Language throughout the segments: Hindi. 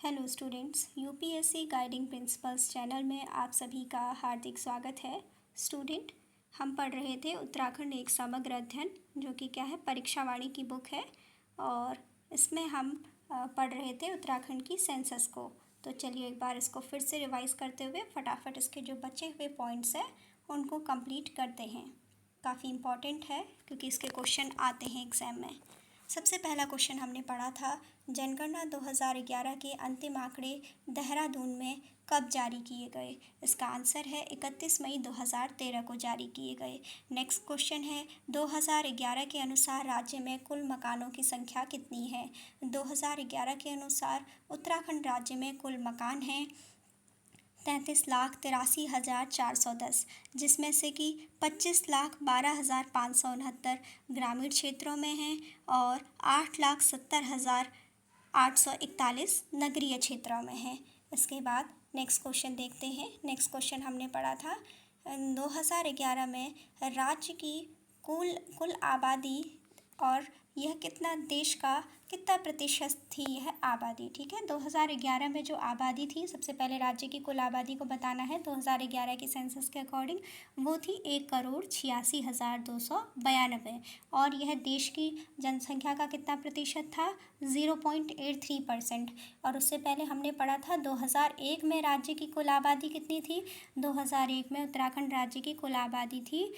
Hello students, UPSC guiding principles channel में आप सभी का हार्दिक स्वागत है। स्टूडेंट, हम पढ़ रहे थे उत्तराखंड एक समग्र अध्ययन, जो कि क्या है, परीक्षावाणी की बुक है। और इसमें हम पढ़ रहे थे उत्तराखंड की सेंसस को। तो चलिए एक बार इसको फिर से रिवाइज करते हुए फटाफट इसके जो बचे हुए पॉइंट्स हैं उनको कंप्लीट करते हैं। काफ़ी इम्पॉर्टेंट है क्योंकि इसके क्वेश्चन आते हैं एग्ज़ाम में। सबसे पहला क्वेश्चन हमने पढ़ा था, जनगणना 2011 के अंतिम आंकड़े देहरादून में कब जारी किए गए। इसका आंसर है 31 मई 2013 को जारी किए गए। नेक्स्ट क्वेश्चन है, 2011 के अनुसार राज्य में कुल मकानों की संख्या कितनी है। 2011 के अनुसार उत्तराखंड राज्य में कुल मकान हैं 33,83,410, जिसमें से कि 25,12,569 ग्रामीण क्षेत्रों में हैं और 8,70,841 नगरीय क्षेत्रों में हैं। इसके बाद नेक्स्ट क्वेश्चन देखते हैं। नेक्स्ट क्वेश्चन हमने पढ़ा था 2011 में राज्य की कुल आबादी और यह कितना देश का कितना प्रतिशत थी यह आबादी। ठीक है, 2011 में जो आबादी थी, सबसे पहले राज्य की कुल आबादी को बताना है। 2011 की सेंसस के अकॉर्डिंग वो थी 1,86,292 और यह देश की जनसंख्या का कितना प्रतिशत था, 0.83%। और उससे पहले हमने पढ़ा था 2001 में राज्य की कुल आबादी कितनी थी। 2001 में उत्तराखंड राज्य की कुल आबादी थी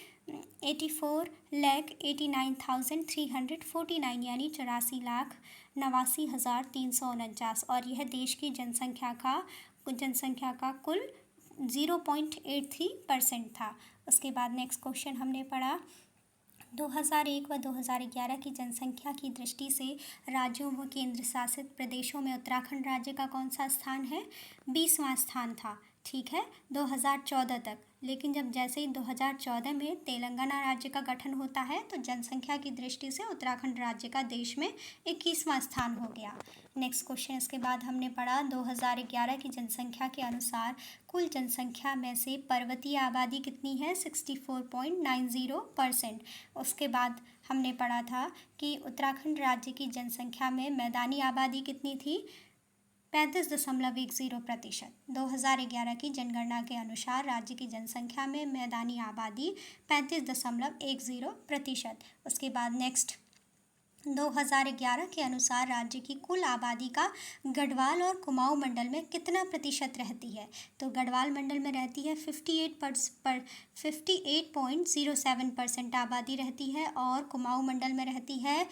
84,89,349, यानी 84,89,349, और यह देश की जनसंख्या का कुल 0.83% था। उसके बाद नेक्स्ट क्वेश्चन हमने पढ़ा 2001 व 2011 की जनसंख्या की दृष्टि से राज्यों व केंद्र शासित प्रदेशों में उत्तराखंड राज्य का कौन सा स्थान है, 20वां स्थान था। ठीक है, 2014 तक। लेकिन जैसे ही 2014 में तेलंगाना राज्य का गठन होता है तो जनसंख्या की दृष्टि से उत्तराखंड राज्य का देश में 21वां स्थान हो गया। नेक्स्ट क्वेश्चन इसके बाद हमने पढ़ा 2011 की जनसंख्या के अनुसार कुल जनसंख्या में से पर्वतीय आबादी कितनी है, 64.90%। उसके बाद हमने पढ़ा था कि उत्तराखंड राज्य की जनसंख्या में मैदानी आबादी कितनी थी, 35.10%। 2011 की जनगणना के अनुसार राज्य की जनसंख्या में मैदानी आबादी 35.10%। उसके बाद नेक्स्ट 2011 के अनुसार राज्य की कुल आबादी का गढ़वाल और कुमाऊं मंडल में कितना प्रतिशत रहती है। तो गढ़वाल मंडल में रहती है 58.07% आबादी रहती है और कुमाऊं मंडल में रहती है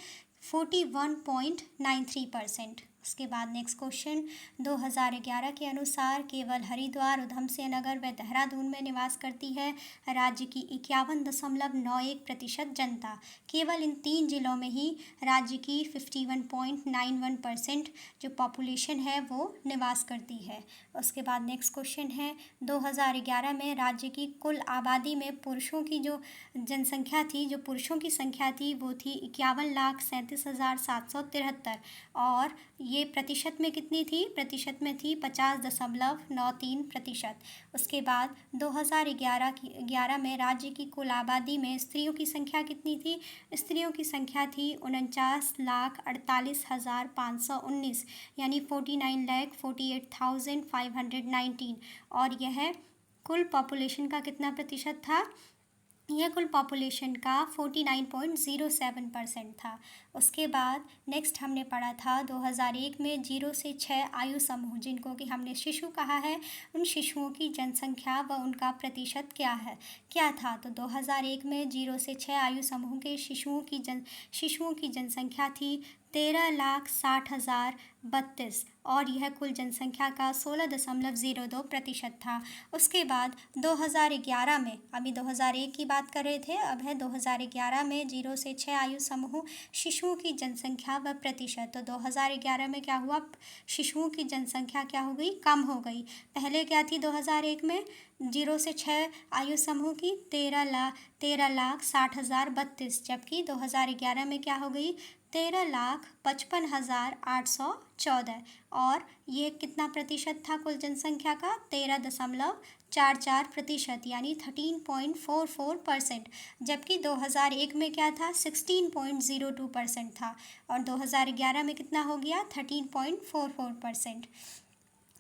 41.93%। उसके बाद नेक्स्ट क्वेश्चन 2011 के अनुसार केवल हरिद्वार, उधमसिंह नगर व देहरादून में निवास करती है राज्य की 51.91% जनता। केवल इन 3 जिलों में ही राज्य की 51.91% जो पॉपुलेशन है वो निवास करती है। उसके बाद नेक्स्ट क्वेश्चन है 2011 में राज्य की कुल आबादी में पुरुषों की जो जनसंख्या थी, जो पुरुषों की संख्या थी वो थी 51,37,773 और ये प्रतिशत में कितनी थी, प्रतिशत में थी 50.93%। उसके बाद 2011 में राज्य की कुल आबादी में स्त्रियों की संख्या कितनी थी, स्त्रियों की संख्या थी 49,48,519, यानी 49,48,519 और यह कुल पॉपुलेशन का कितना प्रतिशत था, यह कुल पॉपुलेशन का 49.07% था। उसके बाद नेक्स्ट हमने पढ़ा था 2001 में 0 से 6 आयु समूह, जिनको कि हमने शिशु कहा है, उन शिशुओं की जनसंख्या व उनका प्रतिशत क्या था। तो 2001 में 0 से 6 आयु समूह के शिशुओं की जनसंख्या थी 13,60,032 और यह कुल जनसंख्या का 16.02% था। उसके बाद 2011 में, अभी 2001 की बात कर रहे थे, अब है 2011 में 0 से 6 आयु समूह शिशुओं की जनसंख्या व प्रतिशत। तो 2011 में क्या हुआ, शिशुओं की जनसंख्या क्या हो गई, कम हो गई। पहले क्या थी 2001 में, 0 से 6 आयु समूह की 13,60,032, जबकि 2011 में क्या हो गई, 13,55,814 और ये कितना प्रतिशत था कुल जनसंख्या का? 13.44%, यानी 13.44%। जबकि 2001 में क्या था? 16.02% था और 2011 में कितना हो गया? 13.44%।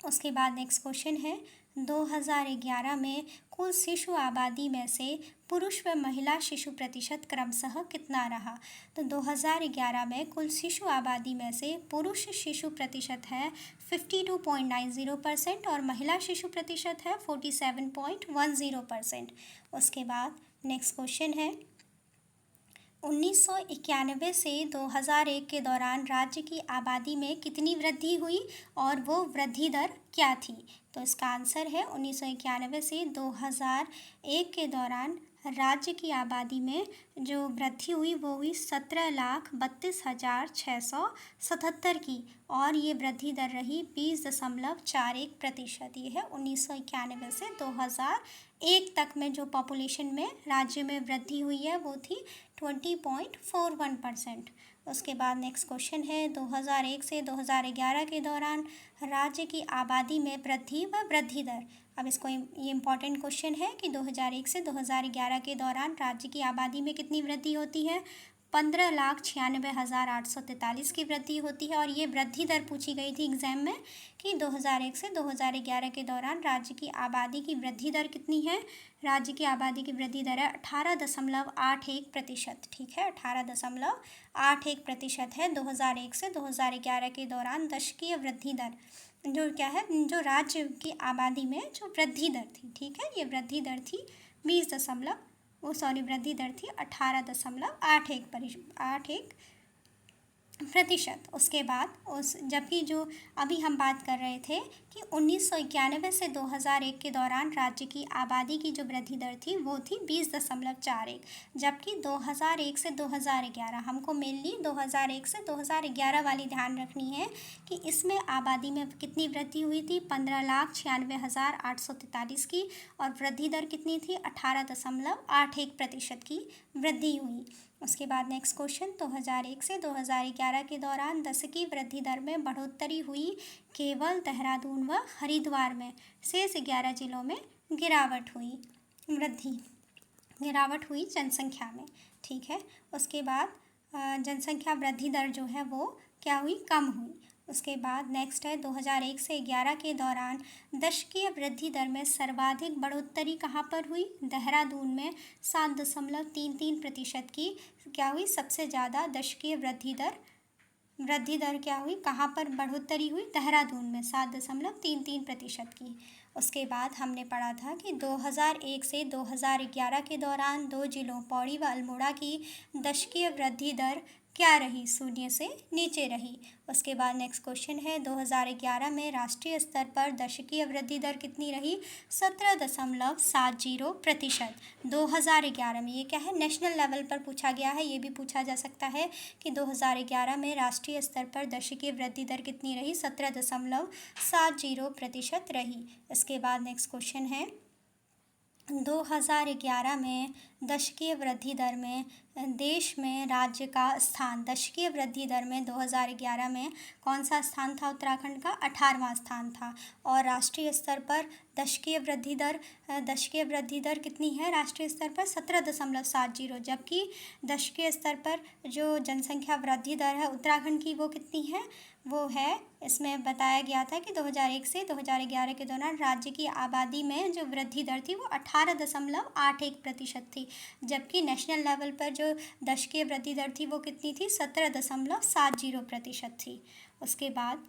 उसके बाद नेक्स्ट क्वेश्चन है, 2011 में कुल शिशु आबादी में से पुरुष व महिला शिशु प्रतिशत क्रमशः कितना रहा? तो 2011 में कुल शिशु आबादी में से पुरुष शिशु प्रतिशत है 52.90% और महिला शिशु प्रतिशत है 47.10%। उसके बाद नेक्स्ट क्वेश्चन है, 1991 से 2001 के दौरान राज्य की आबादी में कितनी वृद्धि हुई और वो वृद्धि दर क्या थी? तो इसका आंसर है 1991 से 2001 के दौरान राज्य की आबादी में जो वृद्धि हुई वो हुई 17,32,677 की और ये वृद्धि दर रही 20.41%। ये है 1991 से 2001 तक में जो पॉपुलेशन में राज्य में वृद्धि हुई है वो थी 20.41%। उसके बाद नेक्स्ट क्वेश्चन है, 2001 से 2011 के दौरान राज्य की आबादी में वृद्धि व वृद्धि दर। अब इसको ये इम्पॉर्टेंट क्वेश्चन है कि 2001 से 2011 के दौरान राज्य की आबादी में कितनी वृद्धि होती है? 15,96,843 की वृद्धि होती है और ये वृद्धि दर पूछी गई थी एग्जाम में कि 2001 से 2011 के दौरान राज्य की आबादी की वृद्धि दर कितनी है? राज्य की आबादी की वृद्धि दर है 18.81%। ठीक है, 18.81% है 2001 से 2011 के दौरान दशकीय वृद्धि दर, जो क्या है, जो राज्य की आबादी में जो वृद्धि दर थी। ठीक है, ये वृद्धि दर थी वृद्धि दर थी 18.81%। उसके बाद जबकि जो अभी हम बात कर रहे थे कि 1991 से 2001 के दौरान राज्य की आबादी की जो वृद्धि दर थी वो थी 20.41, जबकि 2001 से 2011 हमको मेनली 2001 से 2011 वाली ध्यान रखनी है कि इसमें आबादी में कितनी वृद्धि हुई थी? 15,96,843 की और वृद्धि दर कितनी थी? 18.81% की वृद्धि हुई। उसके बाद नेक्स्ट क्वेश्चन, 2001 से 2011 के दौरान दशकीय वृद्धि दर में बढ़ोतरी हुई केवल देहरादून व हरिद्वार में, शेष 11 जिलों में गिरावट हुई जनसंख्या में। ठीक है, उसके बाद जनसंख्या वृद्धि दर जो है वो क्या हुई? कम हुई। उसके बाद नेक्स्ट है, 2001 से 11 के दौरान दशकीय वृद्धि दर में सर्वाधिक बढ़ोतरी कहाँ पर हुई? देहरादून में 7.33% की क्या हुई? सबसे ज़्यादा दशकीय वृद्धि दर क्या हुई? कहाँ पर बढ़ोतरी हुई? देहरादून में 7.33% की। उसके बाद हमने पढ़ा था कि 2001 से 2011 के दौरान दो जिलों पौड़ी व अल्मोड़ा की दशकीय वृद्धि दर क्या रही? शून्य से नीचे रही। उसके बाद नेक्स्ट क्वेश्चन है, 2011 में राष्ट्रीय स्तर पर दशकीय वृद्धि दर कितनी रही? 17.70%। 2011 में, ये क्या है, नेशनल लेवल पर पूछा गया है, ये भी पूछा जा सकता है कि 2011 में राष्ट्रीय स्तर पर दशकीय वृद्धि दर कितनी रही? 17.70% रही। इसके बाद नेक्स्ट क्वेश्चन है, 2011 में दशकीय वृद्धि दर में देश में राज्य का स्थान, दशकीय वृद्धि दर में 2011 में कौन सा स्थान था? उत्तराखंड का 18वां स्थान था। और राष्ट्रीय स्तर पर दशकीय वृद्धि दर कितनी है? राष्ट्रीय स्तर पर 17.70, जबकि दशकीय स्तर पर जो जनसंख्या वृद्धि दर है उत्तराखंड की वो कितनी है? वो है, इसमें बताया गया था कि 2001 से 2011 के दौरान राज्य की आबादी में जो वृद्धि दर थी वो 18.81% थी, जबकि नेशनल लेवल पर जो दशकीय वृद्धि दर थी वो कितनी थी? 17.70% थी। उसके बाद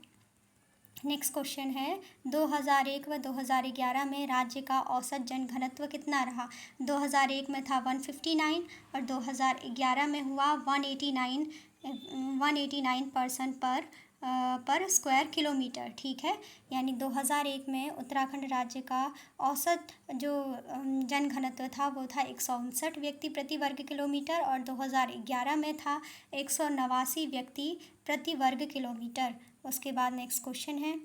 नेक्स्ट क्वेश्चन है, 2001 व 2011 में राज्य का औसत जनघनत्व कितना रहा? 2001 में था 159 और 2011 में हुआ 189 पर्सन पर स्क्वायर किलोमीटर। ठीक है, यानी 2001 में उत्तराखंड राज्य का औसत जो जनघनत्व था वो था 159 व्यक्ति प्रति वर्ग किलोमीटर और 2011 में था 189 व्यक्ति प्रति वर्ग किलोमीटर। उसके बाद नेक्स्ट क्वेश्चन है,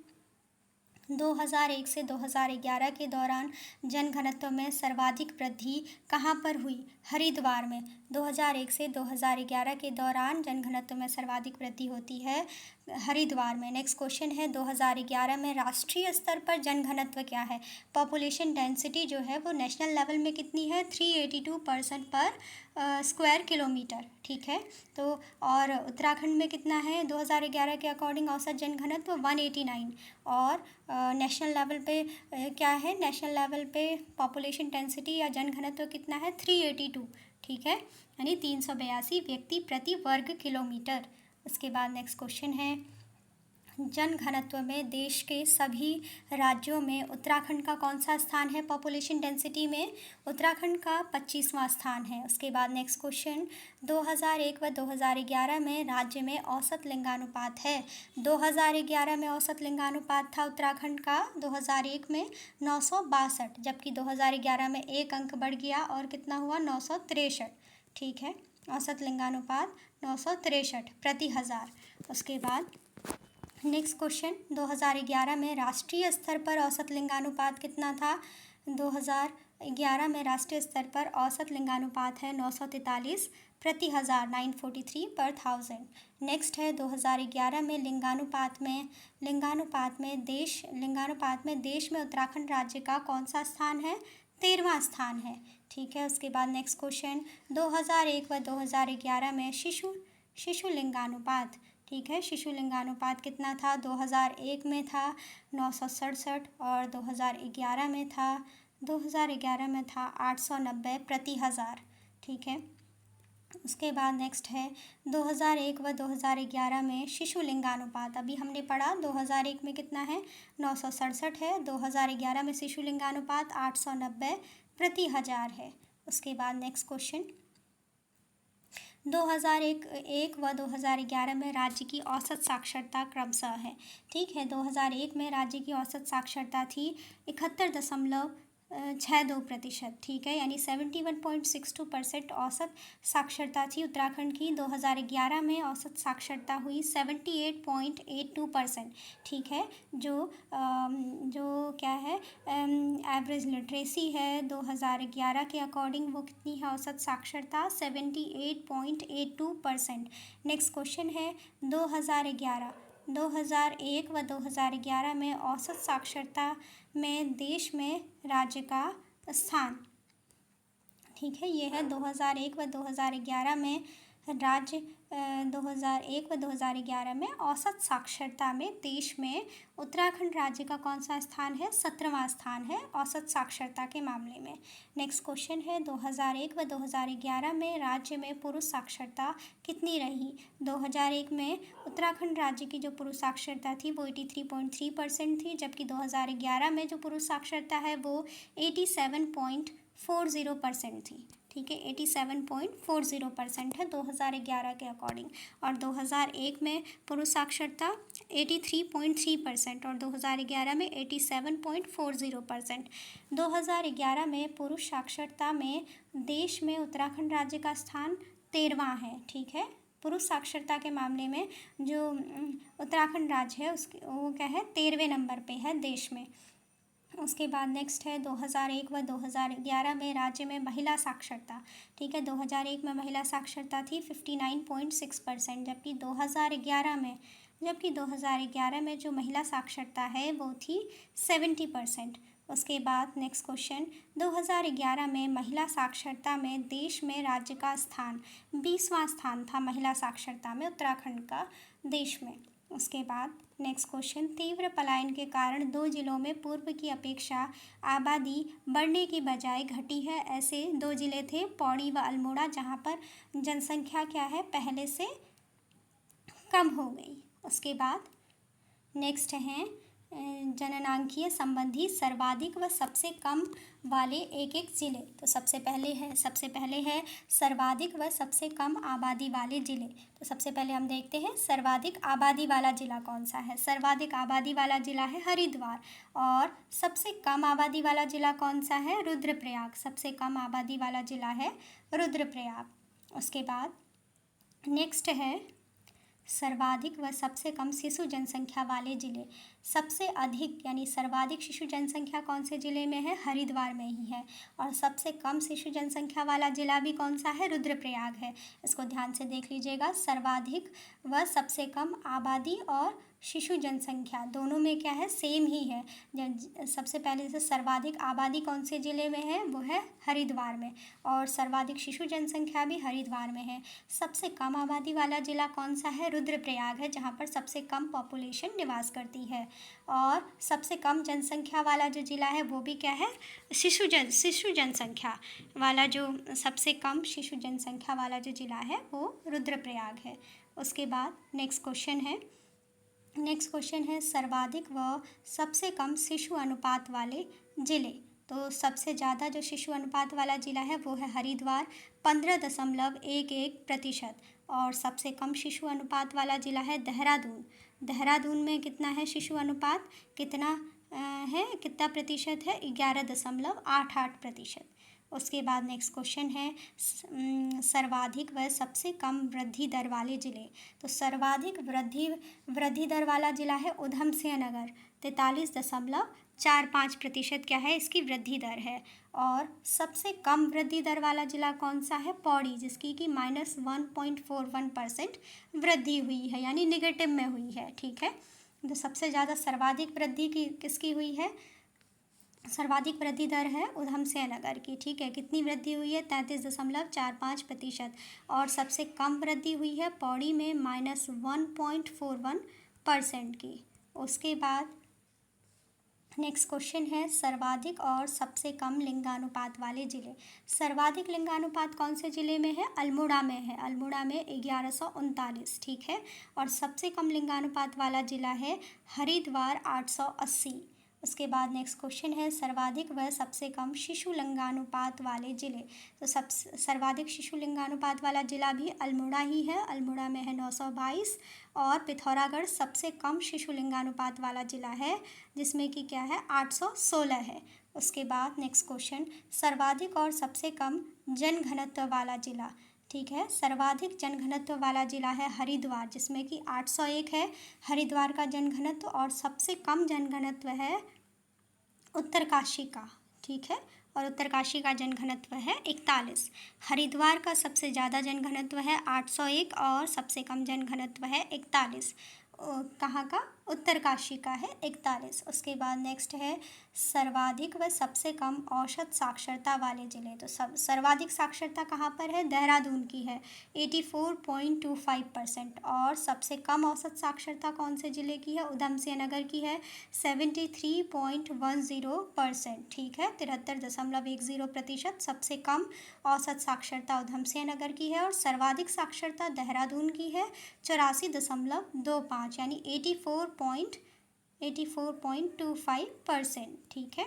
2001 से 2011 के दौरान जनघनत्व में सर्वाधिक वृद्धि कहाँ पर हुई? हरिद्वार में। 2001 से 2011 के दौरान जनघनत्व में सर्वाधिक वृद्धि होती है हरिद्वार में। नेक्स्ट क्वेश्चन है 2011 में राष्ट्रीय स्तर पर जनघनत्व क्या है? पॉपुलेशन डेंसिटी जो है वो नेशनल लेवल में कितनी है? 382 पर्सन पर स्क्वायर किलोमीटर। ठीक है, तो और उत्तराखंड में कितना है 2011 के अकॉर्डिंग औसत जनघनत्व? 189। और नेशनल लेवल पे क्या है? नेशनल लेवल पे पॉपुलेशन डेंसिटी या जनघनत्व कितना है? 382। ठीक है, यानी 382 व्यक्ति प्रति वर्ग किलोमीटर। उसके बाद नेक्स्ट क्वेश्चन है जनघनत्व में देश के सभी राज्यों में उत्तराखंड का कौन सा स्थान है? पॉपुलेशन डेंसिटी में उत्तराखंड का 25वां स्थान है। उसके बाद नेक्स्ट क्वेश्चन 2001 व 2011 में राज्य में औसत लिंगानुपात है। 2011 में औसत लिंगानुपात था उत्तराखंड का 2001 में 962, जबकि 2011 में एक अंक बढ़ गया और कितना हुआ? 963। ठीक है, औसत लिंगानुपात 963 प्रति हज़ार। उसके बाद नेक्स्ट क्वेश्चन 2011 में राष्ट्रीय स्तर पर औसत लिंगानुपात कितना था? 2011 में राष्ट्रीय स्तर पर औसत लिंगानुपात है 943 प्रति हज़ार, 943 पर थाउजेंड। नेक्स्ट है 2011 में लिंगानुपात में देश में उत्तराखंड राज्य का कौन सा स्थान है? 13वां स्थान है। ठीक है, उसके बाद नेक्स्ट क्वेश्चन 2001 व 2011 में शिशु लिंगानुपात। ठीक है, शिशु लिंगानुपात कितना था? 2001 में था 967 और 2011 में था 890 प्रति हज़ार। ठीक है, उसके बाद नेक्स्ट है 2001 व 2011 में शिशु लिंगानुपात। अभी हमने पढ़ा 2001 में कितना है? 967 है। 2011 में शिशु लिंगानुपात 890 प्रति हज़ार है। उसके बाद नेक्स्ट क्वेश्चन 2001 व 2011 में राज्य की औसत साक्षरता क्रमशः है। ठीक है, 2001 में राज्य की औसत साक्षरता थी 71.62%। ठीक है, यानी 71.62% औसत साक्षरता थी उत्तराखंड की। 2011 में औसत साक्षरता हुई 78.82%। ठीक है, जो क्या है एवरेज लिटरेसी है 2011 के अकॉर्डिंग वो कितनी है औसत साक्षरता? 78.82%। नेक्स्ट क्वेश्चन है 2001 व 2011 में औसत साक्षरता में देश में राज्य का स्थान। ठीक है, ये है 2001 व 2011 में 2001 व 2011 में औसत साक्षरता में देश में उत्तराखंड राज्य का कौन सा स्थान है? 17वां स्थान है औसत साक्षरता के मामले में। नेक्स्ट क्वेश्चन है 2001 व 2011 में राज्य में पुरुष साक्षरता कितनी रही? 2001 में उत्तराखंड राज्य की जो पुरुष साक्षरता थी वो 83.3% थी, जबकि 2011 में जो पुरुष साक्षरता है वो 87.40% थी। ठीक है, 87.40% है 2011 के अकॉर्डिंग। और 2001 में पुरुष साक्षरता 83.3% और 2011 में 87.40%। 2011 में पुरुष साक्षरता में देश में उत्तराखंड राज्य का स्थान 13वां है। ठीक है, पुरुष साक्षरता के मामले में जो उत्तराखंड राज्य है उसके वो क्या है? 13वें नंबर पे है देश में। उसके बाद नेक्स्ट है 2001 व 2011 में राज्य में महिला साक्षरता। ठीक है, 2001 में महिला साक्षरता थी 59.6%, जबकि 2011 में जो महिला साक्षरता है वो थी 70%। उसके बाद नेक्स्ट क्वेश्चन 2011 में महिला साक्षरता में देश में राज्य का स्थान 20वां स्थान था महिला साक्षरता में उत्तराखंड का देश में। उसके बाद नेक्स्ट क्वेश्चन तीव्र पलायन के कारण 2 जिलों में पूर्व की अपेक्षा आबादी बढ़ने की बजाय घटी है। ऐसे 2 जिले थे पौड़ी व अल्मोड़ा, जहां पर जनसंख्या क्या है? पहले से कम हो गई। उसके बाद नेक्स्ट हैं जननांकीय संबंधी सर्वाधिक व सबसे कम वाले एक एक जिले। तो सबसे पहले है सर्वाधिक व सबसे कम आबादी वाले जिले। तो सबसे पहले हम देखते हैं सर्वाधिक आबादी वाला जिला कौन सा है। सर्वाधिक आबादी वाला जिला है हरिद्वार। और सबसे कम आबादी वाला जिला कौन सा है? रुद्रप्रयाग। सबसे कम आबादी वाला जिला है रुद्रप्रयाग। उसके बाद नेक्स्ट है सर्वाधिक व सबसे कम शिशु जनसंख्या वाले जिले। सबसे अधिक यानी सर्वाधिक शिशु जनसंख्या कौन से जिले में है? हरिद्वार में ही है। और सबसे कम शिशु जनसंख्या वाला जिला भी कौन सा है? रुद्रप्रयाग है। इसको ध्यान से देख लीजिएगा। सर्वाधिक व सबसे कम आबादी और शिशु जनसंख्या दोनों में क्या है? सेम ही है। सबसे पहले से सर्वाधिक आबादी कौन से ज़िले में है? वो है हरिद्वार में। और सर्वाधिक शिशु जनसंख्या भी हरिद्वार में है। सबसे कम आबादी वाला ज़िला कौन सा है? रुद्रप्रयाग है, जहाँ पर सबसे कम पॉपुलेशन निवास करती है। और सबसे कम जनसंख्या वाला जो ज़िला है वो भी क्या है? शिशु जनसंख्या वाला जो सबसे कम शिशु जनसंख्या वाला जो ज़िला है वो रुद्रप्रयाग है। उसके बाद नेक्स्ट क्वेश्चन है सर्वाधिक व सबसे कम शिशु अनुपात वाले ज़िले। तो सबसे ज़्यादा जो शिशु अनुपात वाला ज़िला है वो है हरिद्वार, 15.11%। और सबसे कम शिशु अनुपात वाला ज़िला है देहरादून। देहरादून में कितना है शिशु अनुपात? कितना प्रतिशत है? 11.88%। उसके बाद नेक्स्ट क्वेश्चन है सर्वाधिक व सबसे कम वृद्धि दर वाले ज़िले। तो सर्वाधिक वृद्धि दर वाला ज़िला है उधम सिंह नगर, 43.45% क्या है? इसकी वृद्धि दर है। और सबसे कम वृद्धि दर वाला ज़िला कौन सा है? पौड़ी, जिसकी कि -1.41% वृद्धि हुई है, यानी निगेटिव में हुई है। ठीक है, तो सबसे ज़्यादा सर्वाधिक वृद्धि किसकी हुई है? सर्वाधिक वृद्धि दर है उधम सिंह नगर की। ठीक है, कितनी वृद्धि हुई है? 33.45%। और सबसे कम वृद्धि हुई है पौड़ी में -1.41% की। उसके बाद नेक्स्ट क्वेश्चन है सर्वाधिक और सबसे कम लिंगानुपात वाले ज़िले। सर्वाधिक लिंगानुपात कौन से ज़िले में है? अल्मोड़ा में है। अल्मोड़ा में 1139। ठीक है, और सबसे कम लिंगानुपात वाला ज़िला है हरिद्वार, 880। उसके बाद नेक्स्ट क्वेश्चन है सर्वाधिक व सबसे कम शिशु लिंगानुपात वाले ज़िले। तो सर्वाधिक शिशु लिंगानुपात वाला ज़िला भी अल्मोड़ा ही है। अल्मोड़ा में है 922। और पिथौरागढ़ सबसे कम शिशु लिंगानुपात वाला ज़िला है, जिसमें कि क्या है? 816 है। उसके बाद नेक्स्ट क्वेश्चन सर्वाधिक और सबसे कम जनघनत्व वाला ज़िला। ठीक है, सर्वाधिक जनघनत्व वाला ज़िला है हरिद्वार, जिसमें कि 801 है हरिद्वार का जनघनत्व। और सबसे कम जनघनत्व है उत्तरकाशी का। ठीक है, और उत्तरकाशी का जनघनत्व है 41। हरिद्वार का सबसे ज़्यादा जनघनत्व है 801 और सबसे कम जनघनत्व है 41। कहाँ का? उत्तरकाशी का है 41। उसके बाद नेक्स्ट है सर्वाधिक व सबसे कम औसत साक्षरता वाले ज़िले। तो सर्वाधिक साक्षरता कहाँ पर है? देहरादून की है, 84.25%। और सबसे कम औसत साक्षरता कौन से ज़िले की है? उधम सिंह नगर की है, 73.10%। ठीक है, 73.10% सबसे कम औसत साक्षरता उधम सिंह नगर की है। और सर्वाधिक साक्षरता देहरादून की है, 84.25, यानी 84.25%। ठीक है,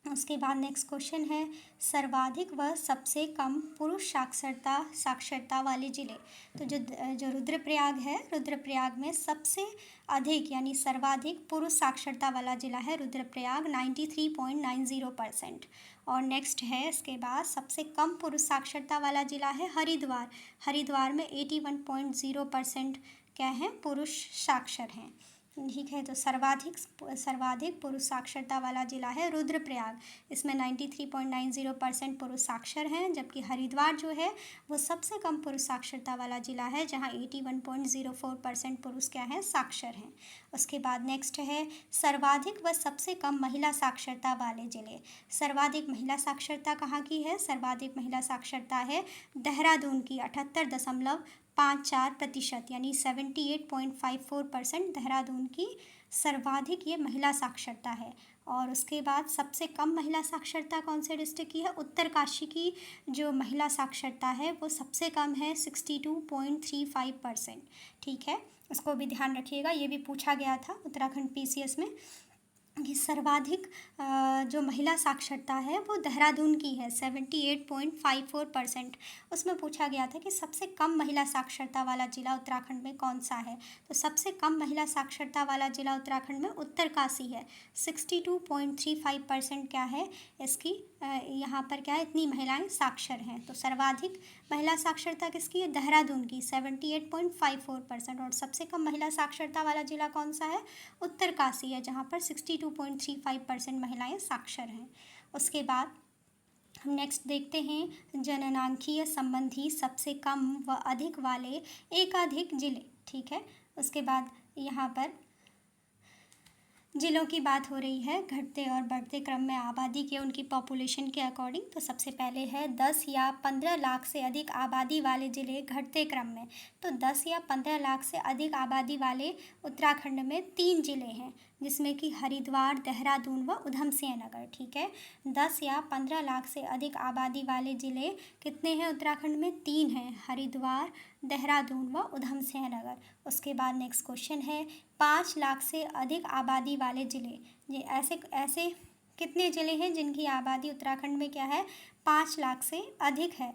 उसके बाद नेक्स्ट क्वेश्चन है सर्वाधिक व सबसे कम पुरुष साक्षरता वाले ज़िले। तो जो रुद्रप्रयाग है, रुद्रप्रयाग में सबसे अधिक यानी सर्वाधिक पुरुष साक्षरता वाला ज़िला है रुद्रप्रयाग, 93.90%। और नेक्स्ट है इसके बाद सबसे कम पुरुष साक्षरता वाला ज़िला है हरिद्वार। हरिद्वार में 81.0% क्या है? पुरुष साक्षर हैं। ठीक है, तो सर्वाधिक पुरुष साक्षरता वाला ज़िला है रुद्रप्रयाग, इसमें 93.90% पुरुष साक्षर हैं। जबकि हरिद्वार जो है वो सबसे कम पुरुष साक्षरता वाला ज़िला है, जहां 81.04% पुरुष क्या है? साक्षर हैं। उसके बाद नेक्स्ट है सर्वाधिक व सबसे कम महिला साक्षरता वाले ज़िले। सर्वाधिक महिला साक्षरता कहाँ की है? सर्वाधिक महिला साक्षरता है देहरादून की, 78.54%, यानी 78.54% देहरादून की सर्वाधिक ये महिला साक्षरता है। और उसके बाद सबसे कम महिला साक्षरता कौन से डिस्ट्रिक्ट की है? उत्तरकाशी की जो महिला साक्षरता है वो सबसे कम है, 62.35%। ठीक है, इसको भी ध्यान रखिएगा, ये भी पूछा गया था उत्तराखंड PCS में। कि सर्वाधिक जो महिला साक्षरता है वो देहरादून की है 78.54%। उसमें पूछा गया था कि सबसे कम महिला साक्षरता वाला ज़िला उत्तराखंड में कौन सा है। तो सबसे कम महिला साक्षरता वाला ज़िला उत्तराखंड में उत्तरकाशी है। 62.35% क्या है इसकी, यहाँ पर क्या है, इतनी महिलाएं साक्षर हैं। तो सर्वाधिक महिला साक्षरता किसकी है, देहरादून की 78.54%। और सबसे कम महिला साक्षरता वाला ज़िला कौन सा है, उत्तरकाशी है, जहाँ पर 62.35% महिलाएं साक्षर हैं। उसके बाद हम नेक्स्ट देखते हैं जननांकीय संबंधी सबसे कम व अधिक वाले एकाधिक जिले। ठीक है, उसके बाद यहाँ पर जिलों की बात हो रही है घटते और बढ़ते क्रम में आबादी के उनकी पॉपुलेशन के अकॉर्डिंग। तो सबसे पहले है 10 या 15 लाख से अधिक आबादी वाले ज़िले घटते क्रम में। तो 10 या 15 लाख से अधिक आबादी वाले उत्तराखंड में 3 ज़िले हैं, जिसमें कि हरिद्वार, देहरादून व उधम सिंह नगर। ठीक है, 10 या 15 लाख से अधिक आबादी वाले ज़िले कितने हैं उत्तराखंड में, 3 हैं, हरिद्वार, देहरादून व उधम सिंह नगर। उसके बाद नेक्स्ट क्वेश्चन है 5 लाख से अधिक आबादी वाले ज़िले। ये ऐसे ऐसे कितने ज़िले हैं जिनकी आबादी उत्तराखंड में क्या है, 5 लाख से अधिक है।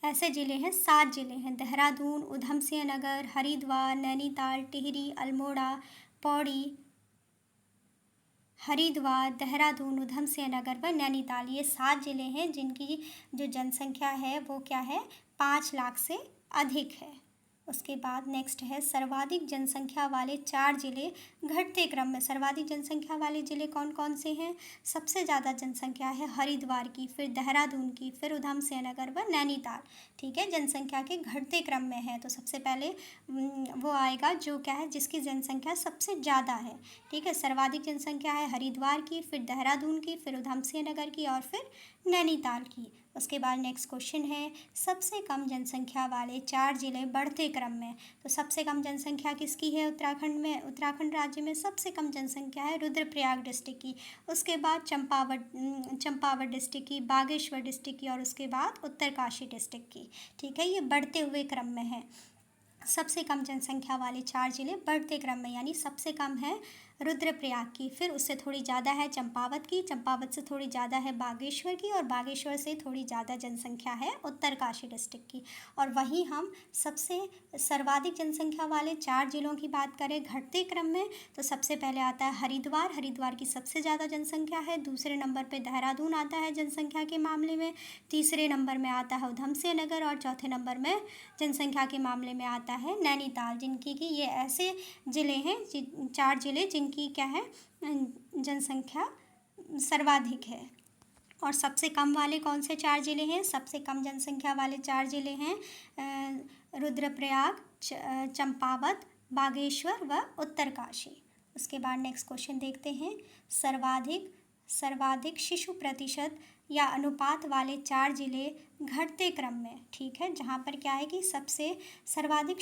ऐसे ज़िले हैं, 7 ज़िले हैं, देहरादून, उधम सिंह नगर, हरिद्वार, नैनीताल, टिहरी, अल्मोड़ा, पौड़ी, हरिद्वार, देहरादून, उधम सिंह नगर व नैनीताल। ये 7 ज़िले हैं जिनकी जो जनसंख्या है वो क्या है, 5 लाख से अधिक है। उसके बाद नेक्स्ट है सर्वाधिक जनसंख्या वाले 4 ज़िले घटते क्रम में। सर्वाधिक जनसंख्या वाले ज़िले कौन कौन से हैं, सबसे ज़्यादा जनसंख्या है हरिद्वार की, फिर देहरादून की, फिर उधम सिंह नगर व नैनीताल। ठीक है, जनसंख्या के घटते क्रम में है। तो सबसे पहले वो आएगा जो क्या है, जिसकी जनसंख्या सबसे ज़्यादा है। ठीक है, सर्वाधिक जनसंख्या है हरिद्वार की, फिर देहरादून की, फिर उधम सिंह नगर की और फिर नैनीताल की। उसके बाद नेक्स्ट क्वेश्चन है सबसे कम जनसंख्या वाले 4 ज़िले बढ़ते क्रम में। तो सबसे कम जनसंख्या किसकी है उत्तराखंड में, उत्तराखंड राज्य में सबसे कम जनसंख्या है रुद्रप्रयाग डिस्ट्रिक्ट की। उसके बाद चंपावत डिस्ट्रिक्ट की, बागेश्वर डिस्ट्रिक्ट की और उसके बाद उत्तरकाशी डिस्ट्रिक्ट की। ठीक है, ये बढ़ते हुए क्रम में है। सबसे कम जनसंख्या वाले 4 ज़िले बढ़ते क्रम में, यानी सबसे कम है रुद्रप्रयाग की, फिर उससे थोड़ी ज़्यादा है चंपावत की, चंपावत से थोड़ी ज़्यादा है बागेश्वर की और बागेश्वर से थोड़ी ज़्यादा जनसंख्या है उत्तरकाशी डिस्ट्रिक्ट की। और वहीं हम सबसे सर्वाधिक जनसंख्या वाले 4 ज़िलों की बात करें घटते क्रम में, तो सबसे पहले आता है हरिद्वार। हरिद्वार की सबसे ज़्यादा जनसंख्या है। दूसरे नंबर पर देहरादून आता है जनसंख्या के मामले में। तीसरे नंबर में आता है उधम सिंह नगर और चौथे नंबर में जनसंख्या के मामले में आता है नैनीताल, जिनकी कि ये ऐसे ज़िले हैं 4 ज़िले जिनकी क्या है जनसंख्या सर्वाधिक है। और सबसे कम वाले कौन से 4 ज़िले हैं, सबसे कम जनसंख्या वाले 4 ज़िले हैं रुद्रप्रयाग, चंपावत, बागेश्वर व उत्तरकाशी। उसके बाद नेक्स्ट क्वेश्चन देखते हैं सर्वाधिक शिशु प्रतिशत या अनुपात वाले 4 ज़िले घटते क्रम में। ठीक है, जहाँ पर क्या है कि सबसे सर्वाधिक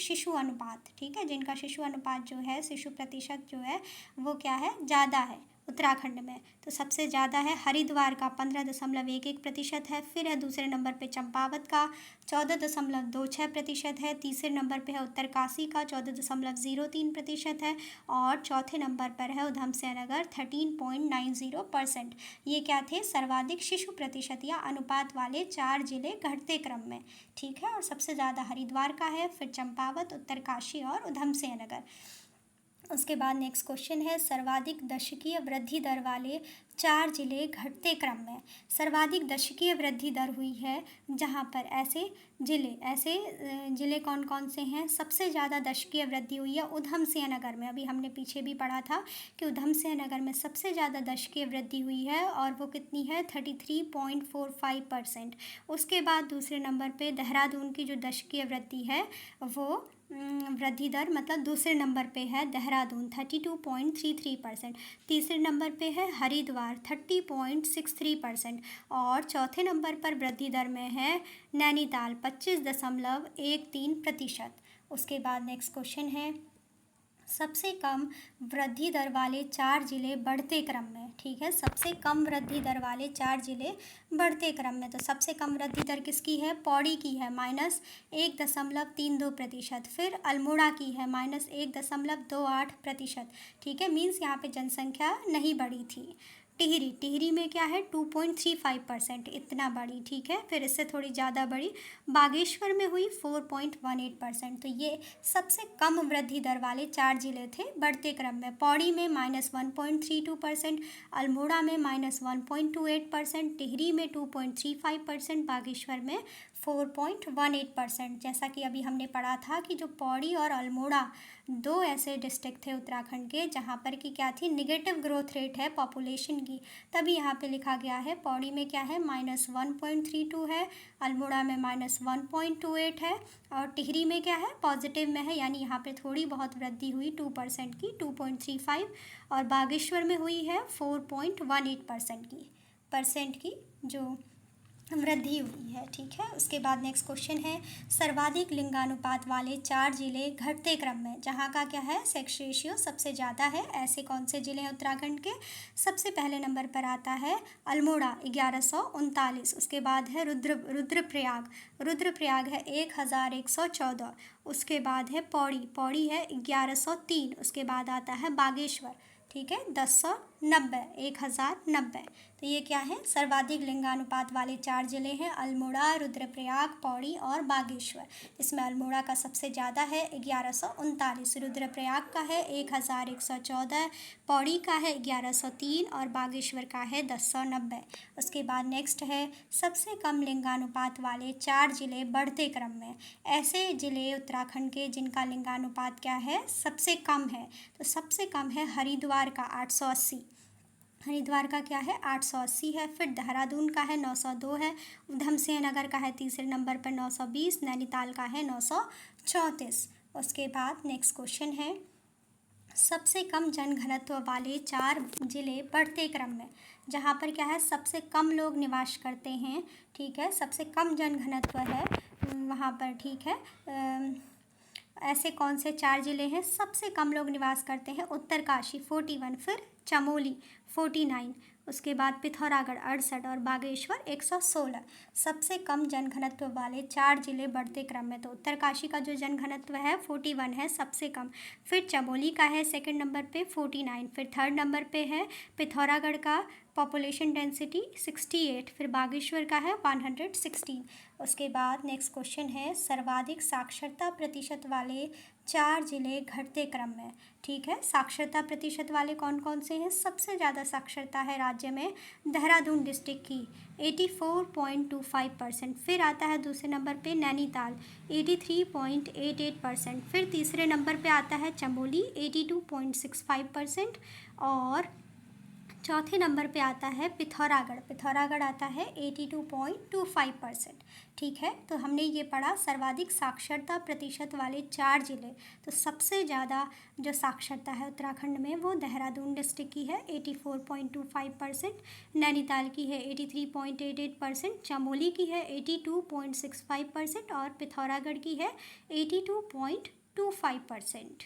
शिशु अनुपात, ठीक है, जिनका शिशु अनुपात जो है, शिशु प्रतिशत जो है वो क्या है, ज़्यादा है उत्तराखंड में। तो सबसे ज़्यादा है हरिद्वार का 15.11% है। फिर है दूसरे नंबर पे चंपावत का 14.26% है। तीसरे नंबर पे है उत्तरकाशी का 14.03% है और चौथे नंबर पर है उधम सिंह नगर 13.90%। ये क्या थे, सर्वाधिक शिशु प्रतिशत या अनुपात वाले 4 ज़िले घटते क्रम में। ठीक है, और सबसे ज़्यादा हरिद्वार का है, फिर चंपावत, उत्तरकाशी और उधम सिंह नगर। उसके बाद नेक्स्ट क्वेश्चन है सर्वाधिक दशकीय वृद्धि दर वाले 4 ज़िले घटते क्रम में। सर्वाधिक दशकीय वृद्धि दर हुई है जहाँ पर ऐसे ज़िले कौन कौन से हैं, सबसे ज़्यादा दशकीय वृद्धि हुई है उधम सिंह नगर में। अभी हमने पीछे भी पढ़ा था कि उधम सिंह नगर में सबसे ज़्यादा दशकीय वृद्धि हुई है और वो कितनी है, 33.45%। उसके बाद दूसरे नंबर पे देहरादून की जो दशकीय वृद्धि है वो वृद्धि दर मतलब दूसरे नंबर पे है देहरादून 32.33%। तीसरे नंबर पे है हरिद्वार 30.63% और चौथे नंबर पर वृद्धि दर में है नैनीताल 25.13%। उसके बाद नेक्स्ट क्वेश्चन है सबसे कम वृद्धि दर वाले 4 जिले बढ़ते क्रम में, ठीक है। सबसे कम वृद्धि दर वाले 4 जिले बढ़ते क्रम में। तो सबसे कम वृद्धि दर किसकी है? पौड़ी की है, -1.32%। फिर अल्मोड़ा की है -1.28%, ठीक है। मीन्स यहाँ पे जनसंख्या नहीं बढ़ी थी। टिहरी में क्या है? 2.35%, इतना बड़ी, ठीक है। फिर इससे थोड़ी ज़्यादा बड़ी बागेश्वर में हुई 4.18%। तो ये सबसे कम वृद्धि दर वाले 4 जिले थे बढ़ते क्रम में। पौड़ी में -1.32%, अल्मोड़ा में -1.28%, टिहरी में 2.35%, बागेश्वर में 4.18%। जैसा कि अभी हमने पढ़ा था कि जो पौड़ी और अल्मोड़ा दो ऐसे डिस्ट्रिक्ट थे उत्तराखंड के जहाँ पर कि क्या थी? निगेटिव ग्रोथ रेट है पॉपुलेशन की, तभी यहाँ पे लिखा गया है। पौड़ी में क्या है? -1.32 है, अल्मोड़ा में -1.28 है, और टिहरी में क्या है? पॉजिटिव में है, यानी यहाँ पे थोड़ी बहुत वृद्धि हुई 2% की, 2.35, और बागेश्वर में हुई है 4.18% की जो वृद्धि हुई है, ठीक है। उसके बाद नेक्स्ट क्वेश्चन है, सर्वाधिक लिंगानुपात वाले 4 जिले घटते क्रम में, जहाँ का क्या है? सेक्स रेशियो सबसे ज़्यादा है। ऐसे कौन से जिले हैं उत्तराखंड के? सबसे पहले नंबर पर आता है अल्मोड़ा 1139, उसके बाद है रुद्रप्रयाग है 1114, उसके बाद है पौड़ी है 1103, उसके बाद आता है बागेश्वर, ठीक है, 1090। तो ये क्या है? सर्वाधिक लिंगानुपात वाले 4 जिले हैं अल्मोड़ा, रुद्रप्रयाग, पौड़ी और बागेश्वर। इसमें अल्मोड़ा का सबसे ज़्यादा है 1139, रुद्रप्रयाग का है 1114, पौड़ी का है 1103 और बागेश्वर का है 1090। उसके बाद नेक्स्ट है, सबसे कम लिंगानुपात वाले 4 जिले बढ़ते क्रम में। ऐसे जिले उत्तराखंड के जिनका लिंगानुपात क्या है? सबसे कम है। तो सबसे कम है हरिद्वार का 880, हरिद्वार का क्या है? 880 है। फिर देहरादून का है 902 है, उधमसिंह नगर का है तीसरे नंबर पर 920, नैनीताल का है 934। उसके बाद नेक्स्ट क्वेश्चन है, सबसे कम जनघनत्व वाले 4 जिले बढ़ते क्रम में, जहाँ पर क्या है? सबसे कम लोग निवास करते हैं, ठीक है, सबसे कम जनघनत्व है वहाँ पर, ठीक है। ऐसे कौन से 4 जिले हैं सबसे कम लोग निवास करते हैं? उत्तरकाशी 41, फिर चमोली 49, उसके बाद पिथौरागढ़ 68 और बागेश्वर 116। सबसे कम जनघनत्व वाले 4 जिले बढ़ते क्रम में। तो उत्तरकाशी का जो जनघनत्व है 41 है, सबसे कम। फिर चमोली का है सेकंड नंबर पे 49, फिर थर्ड नंबर पे है पिथौरागढ़ का पॉपुलेशन डेंसिटी 68, फिर बागेश्वर का है 116। उसके बाद नेक्स्ट क्वेश्चन है, सर्वाधिक साक्षरता प्रतिशत वाले 4 जिले घटते क्रम में, ठीक है। साक्षरता प्रतिशत वाले कौन कौन से हैं? सबसे ज़्यादा साक्षरता है राज्य में देहरादून डिस्ट्रिक्ट की 84.25%, फिर आता है दूसरे नंबर पे नैनीताल 83.88%, फिर तीसरे नंबर पे आता है चमोली 82.65%, और चौथे नंबर पे आता है पिथौरागढ़ आता है 82.25%, ठीक है। तो हमने ये पढ़ा सर्वाधिक साक्षरता प्रतिशत वाले 4 जिले। तो सबसे ज़्यादा जो साक्षरता है उत्तराखंड में वो देहरादून डिस्ट्रिक्ट की है 84.25%, नैनीताल की है 83.88%, चमोली की है 82.65% और पिथौरागढ़ की है 82.25%।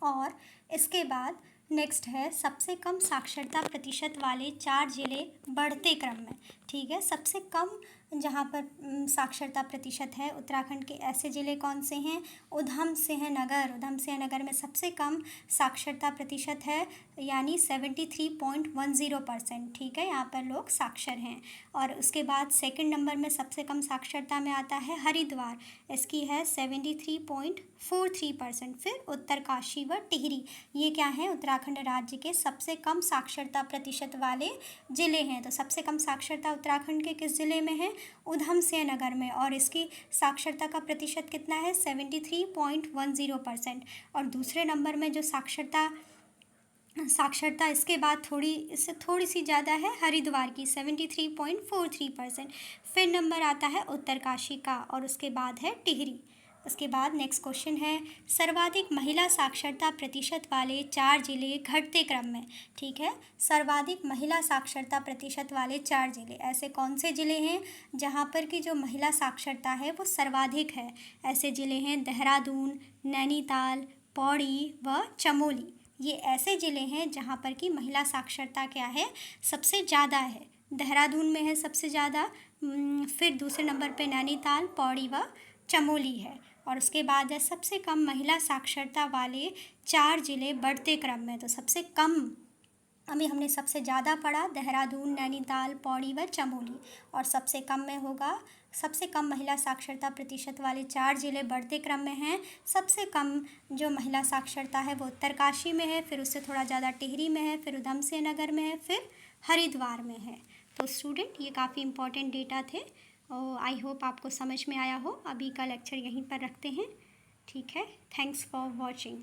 और इसके बाद नेक्स्ट है, सबसे कम साक्षरता प्रतिशत वाले 4 जिले बढ़ते क्रम में, ठीक है। सबसे कम जहाँ पर साक्षरता प्रतिशत है उत्तराखंड के ऐसे ज़िले कौन से हैं? उधमसिंह नगर में सबसे कम साक्षरता प्रतिशत है, यानी 73.10%, ठीक है। यहाँ पर लोग साक्षर हैं। और उसके बाद सेकंड नंबर में सबसे कम साक्षरता में आता है हरिद्वार, इसकी है 73.43%। फिर उत्तरकाशी व टिहरी, ये क्या है? उत्तराखंड राज्य के सबसे कम साक्षरता प्रतिशत वाले ज़िले हैं। तो सबसे कम साक्षरता उत्तराखंड के किस ज़िले में है? उधमसिंह नगर में, और इसकी साक्षरता का प्रतिशत कितना है? 73.10%। और दूसरे नंबर में जो साक्षरता इसके बाद इससे थोड़ी सी ज़्यादा है हरिद्वार की 73.43%। फिर नंबर आता है उत्तरकाशी का, और उसके बाद है टिहरी। उसके बाद नेक्स्ट क्वेश्चन है, सर्वाधिक महिला साक्षरता प्रतिशत वाले 4 जिले घटते क्रम में, ठीक है। सर्वाधिक महिला साक्षरता प्रतिशत वाले 4 जिले, ऐसे कौन से ज़िले हैं जहाँ पर कि जो महिला साक्षरता है वो सर्वाधिक है? ऐसे ज़िले हैं देहरादून, नैनीताल, पौड़ी व चमोली। ये ऐसे ज़िले हैं जहाँ पर कि महिला साक्षरता क्या है, सबसे ज़्यादा है। देहरादून में है सबसे ज़्यादा, फिर दूसरे नंबर पे नैनीताल, पौड़ी व चमोली है, और उसके बाद है सबसे कम महिला साक्षरता वाले 4 ज़िले बढ़ते क्रम में। तो सबसे कम, अभी हमने सबसे ज़्यादा पढ़ा देहरादून, नैनीताल, पौड़ी व चमोली, और सबसे कम में होगा, सबसे कम महिला साक्षरता प्रतिशत वाले 4 ज़िले बढ़ते क्रम में हैं। सबसे कम जो महिला साक्षरता है वो उत्तरकाशी में है, फिर उससे थोड़ा ज़्यादा टिहरी में है, फिर उधमसिंह नगर में है, फिर हरिद्वार में है। तो स्टूडेंट, ये काफ़ी इंपॉर्टेंट डेटा थे और आई होप आपको समझ में आया हो। अभी का लेक्चर यहीं पर रखते हैं, ठीक है। Thanks for watching.